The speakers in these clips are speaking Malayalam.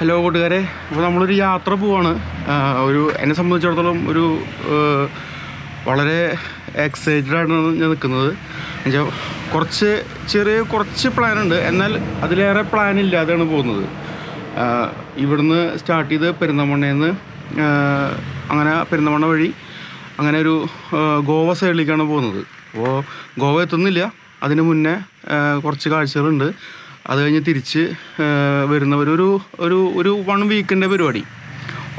ഹലോ കൂട്ടുകാരെ, അപ്പോൾ നമ്മളൊരു യാത്ര പോവാണ്. എന്നെ സംബന്ധിച്ചിടത്തോളം വളരെ എക്സൈറ്റഡ് ആയിട്ടാണ് ഞാൻ നിൽക്കുന്നത്. എന്നുവെച്ചാൽ കുറച്ച് പ്ലാനുണ്ട്, എന്നാൽ അതിലേറെ പ്ലാനില്ലാതെയാണ് പോകുന്നത്. ഇവിടുന്ന് സ്റ്റാർട്ട് ചെയ്ത് പെരിന്തൽമണ്ണയിൽ നിന്ന് അങ്ങനെ പെരിന്തൽമണ്ണ വഴി അങ്ങനെ ഒരു ഗോവ സൈഡിലേക്കാണ് പോകുന്നത്. അപ്പോൾ ഗോവ എത്തുന്നില്ല, അതിന് മുന്നേ കുറച്ച് കാഴ്ചകളുണ്ട്. അത് കഴിഞ്ഞ് തിരിച്ച് വരുന്നവർ ഒരു 1 വീക്കിൻ്റെ പരിപാടി,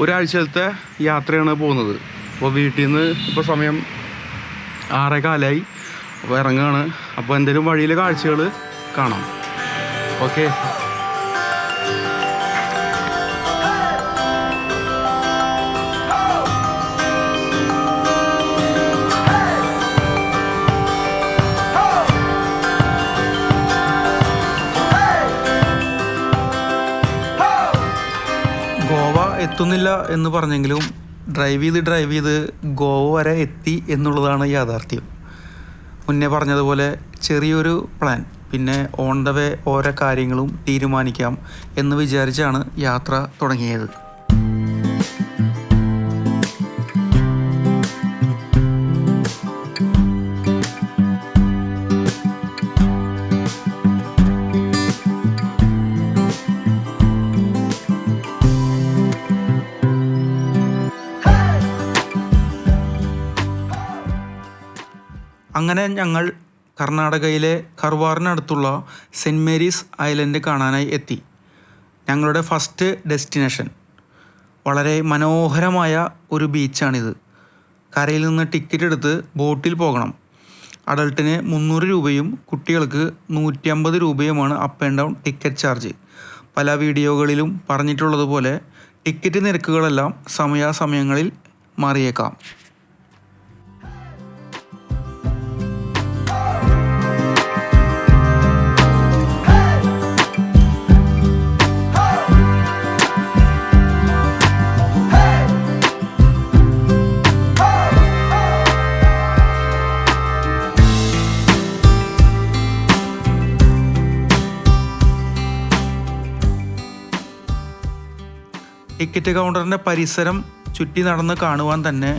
ഒരാഴ്ചത്തെ യാത്രയാണ് പോകുന്നത്. അപ്പോൾ വീട്ടിൽ നിന്ന് ഇപ്പോൾ സമയം 6:15 അപ്പോൾ ഇറങ്ങുകയാണ്. അപ്പോൾ എന്തെങ്കിലും വഴിയിലെ കാഴ്ചകൾ കാണാം. ഓക്കെ. ഗോവ എത്തുന്നില്ല എന്ന് പറഞ്ഞെങ്കിലും ഡ്രൈവ് ചെയ്ത് ഗോവ വരെ എത്തി എന്നുള്ളതാണ് യാഥാർത്ഥ്യം. മുന്നേ പറഞ്ഞതുപോലെ ചെറിയൊരു പ്ലാൻ, പിന്നെ ഓൺ ദ വേ ഓരോ കാര്യങ്ങളും തീരുമാനിക്കാം എന്ന് വിചാരിച്ചാണ് യാത്ര തുടങ്ങിയത്. അങ്ങനെ ഞങ്ങൾ കർണാടകയിലെ കർവാറിനടുത്തുള്ള സെൻറ്റ് മേരീസ് ഐലൻഡ് കാണാനായി എത്തി. ഞങ്ങളുടെ ഫസ്റ്റ് ഡെസ്റ്റിനേഷൻ. വളരെ മനോഹരമായ ഒരു ബീച്ചാണിത്. കരയിൽ നിന്ന് ടിക്കറ്റ് എടുത്ത് ബോട്ടിൽ പോകണം. അഡൾട്ടിന് 300 രൂപയും കുട്ടികൾക്ക് 150 രൂപയുമാണ് up and down ticket charge. പല വീഡിയോകളിലും പറഞ്ഞിട്ടുള്ളതുപോലെ ടിക്കറ്റ് നിരക്കുകളെല്ലാം സമയാസമയങ്ങളിൽ മാറിയേക്കാം. ടിക്കറ്റ് കൗണ്ടറിൻ്റെ പരിസരം ചുറ്റി നടന്ന് കാണുവാൻ തന്നെ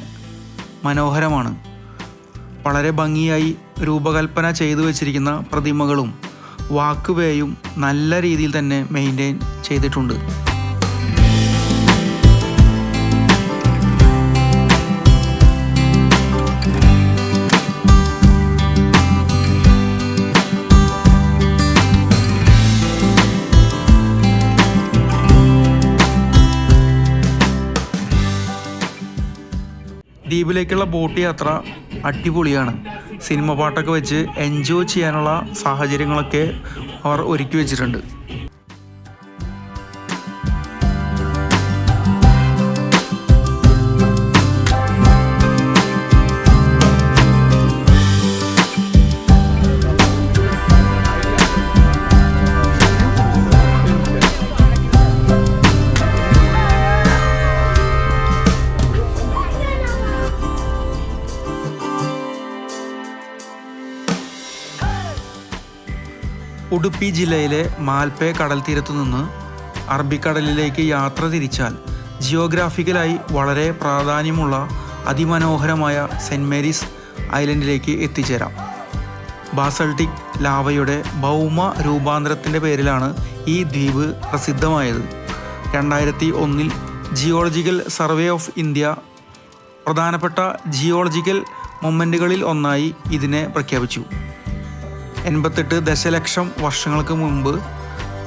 മനോഹരമാണ്. വളരെ ഭംഗിയായി രൂപകൽപ്പന ചെയ്തു വച്ചിരിക്കുന്ന പ്രതിമകളും വാക്ക് വേയും നല്ല രീതിയിൽ തന്നെ മെയിൻറ്റെയിൻ ചെയ്തിട്ടുണ്ട്. ദ്വീപിലേക്കുള്ള ബോട്ട് യാത്ര അടിപൊളിയാണ്. സിനിമ പാട്ടൊക്കെ വെച്ച് എൻജോയ് ചെയ്യാനുള്ള സാഹചര്യങ്ങളൊക്കെ അവർ ഒരുക്കി വെച്ചിട്ടുണ്ട്. ഉടുപ്പി ജില്ലയിലെ മാൽപേ കടൽ തീരത്തു നിന്ന് അറബിക്കടലിലേക്ക് യാത്ര തിരിച്ചാൽ ജിയോഗ്രാഫിക്കലായി വളരെ പ്രാധാന്യമുള്ള അതിമനോഹരമായ സെൻറ്റ് മേരീസ് ഐലൻഡിലേക്ക് എത്തിച്ചേരാം. ബാസൾട്ടിക് ലാവയുടെ ഭൗമ രൂപാന്തരത്തിൻ്റെ പേരിലാണ് ഈ ദ്വീപ് പ്രസിദ്ധമായത്. 2001 ജിയോളജിക്കൽ സർവേ ഓഫ് ഇന്ത്യ പ്രധാനപ്പെട്ട ജിയോളജിക്കൽ മൊമെൻറ്റുകളിൽ ഒന്നായി ഇതിനെ പ്രഖ്യാപിച്ചു. 88 ദശലക്ഷം വർഷങ്ങൾക്ക് മുമ്പ്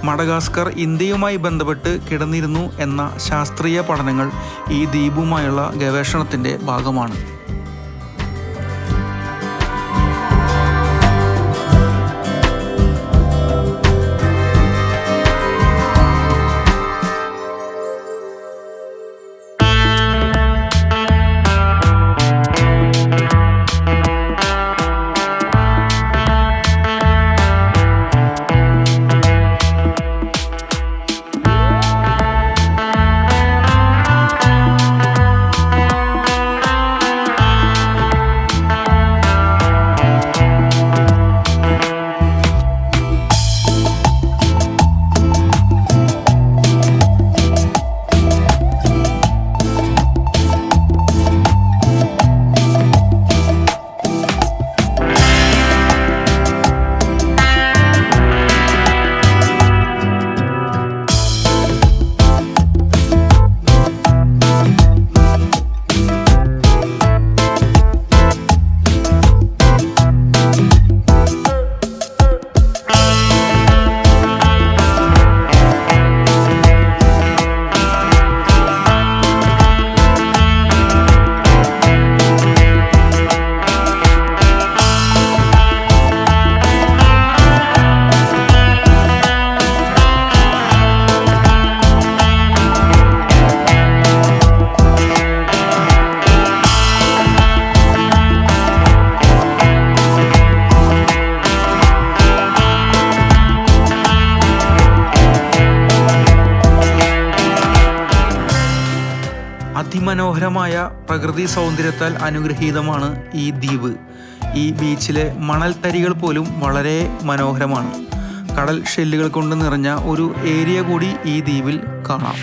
മഡഗാസ്കർ ഇന്ത്യയുമായി ബന്ധപ്പെട്ട് കിടന്നിരുന്നു എന്ന ശാസ്ത്രീയ പഠനങ്ങൾ ഈ ദ്വീപുമായുള്ള ഗവേഷണത്തിൻ്റെ ഭാഗമാണ്. അതിമനോഹരമായ പ്രകൃതി സൗന്ദര്യത്താൽ അനുഗ്രഹീതമാണ് ഈ ദ്വീപ്. ഈ ബീച്ചിലെ മണൽത്തരികൾ പോലും വളരെ മനോഹരമാണ്. കടൽ ഷെല്ലുകൾ കൊണ്ട് നിറഞ്ഞ ഒരു ഏരിയ കൂടി ഈ ദ്വീപിൽ കാണാം.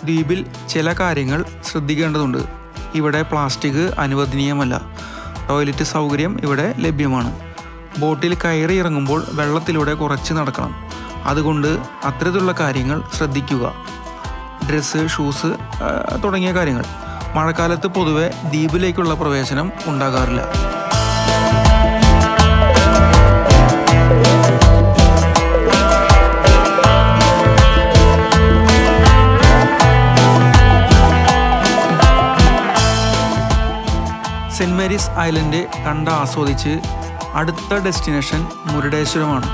ദ്വീപിൽ ചില കാര്യങ്ങൾ ശ്രദ്ധിക്കേണ്ടതുണ്ട്. ഇവിടെ പ്ലാസ്റ്റിക് അനുവദനീയമല്ല. ടോയ്ലറ്റ് സൗകര്യം ഇവിടെ ലഭ്യമാണ്. ബോട്ടിൽ കയറി ഇറങ്ങുമ്പോൾ വെള്ളത്തിലൂടെ കുറച്ച് നടക്കണം. അതുകൊണ്ട് അത്തരത്തിലുള്ള കാര്യങ്ങൾ ശ്രദ്ധിക്കുക. ഡ്രസ്സ്, ഷൂസ് തുടങ്ങിയ കാര്യങ്ങൾ. മഴക്കാലത്ത് പൊതുവെ ദ്വീപിലേക്കുള്ള പ്രവേശനം ഉണ്ടാകാറില്ല. സെൻറ് മേരീസ് ഐലൻഡ് കണ്ട് ആസ്വദിച്ച് അടുത്ത ഡെസ്റ്റിനേഷൻ മുരുഡേശ്വരമാണ്.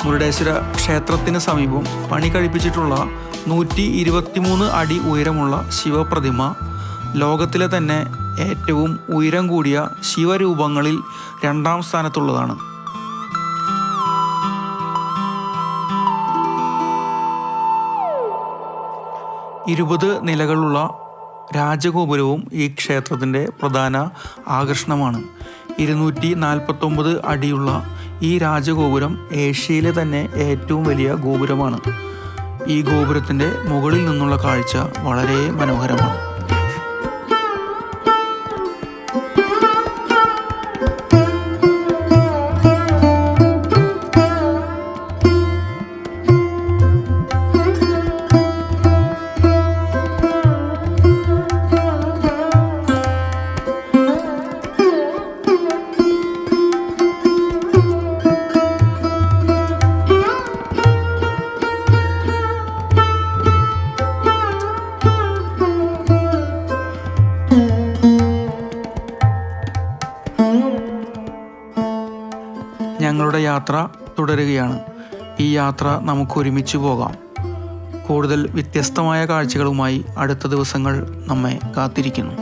മുരുഡേശ്വര ക്ഷേത്രത്തിന് സമീപം പണി കഴിപ്പിച്ചിട്ടുള്ള 123 അടി ഉയരമുള്ള ശിവപ്രതിമ ലോകത്തിലെ തന്നെ ഏറ്റവും ഉയരം കൂടിയ ശിവരൂപങ്ങളിൽ 2ാം സ്ഥാനത്തുള്ളതാണ്. 20 നിലകളുള്ള രാജഗോപുരവും ഈ ക്ഷേത്രത്തിൻ്റെ പ്രധാന ആകർഷണമാണ്. 249 അടിയുള്ള ഈ രാജഗോപുരം ഏഷ്യയിലെ തന്നെ ഏറ്റവും വലിയ ഗോപുരമാണ്. ഈ ഗോപുരത്തിൻ്റെ മുകളിൽ നിന്നുള്ള കാഴ്ച വളരെ മനോഹരമാണ്. ഞങ്ങളുടെ യാത്ര തുടരുകയാണ്. ഈ യാത്ര നമുക്ക് ഒരുമിച്ച് പോകാം. കൂടുതൽ വ്യത്യസ്തമായ കാഴ്ചകളുമായി അടുത്ത ദിവസങ്ങൾ നമ്മെ കാത്തിരിക്കുന്നു.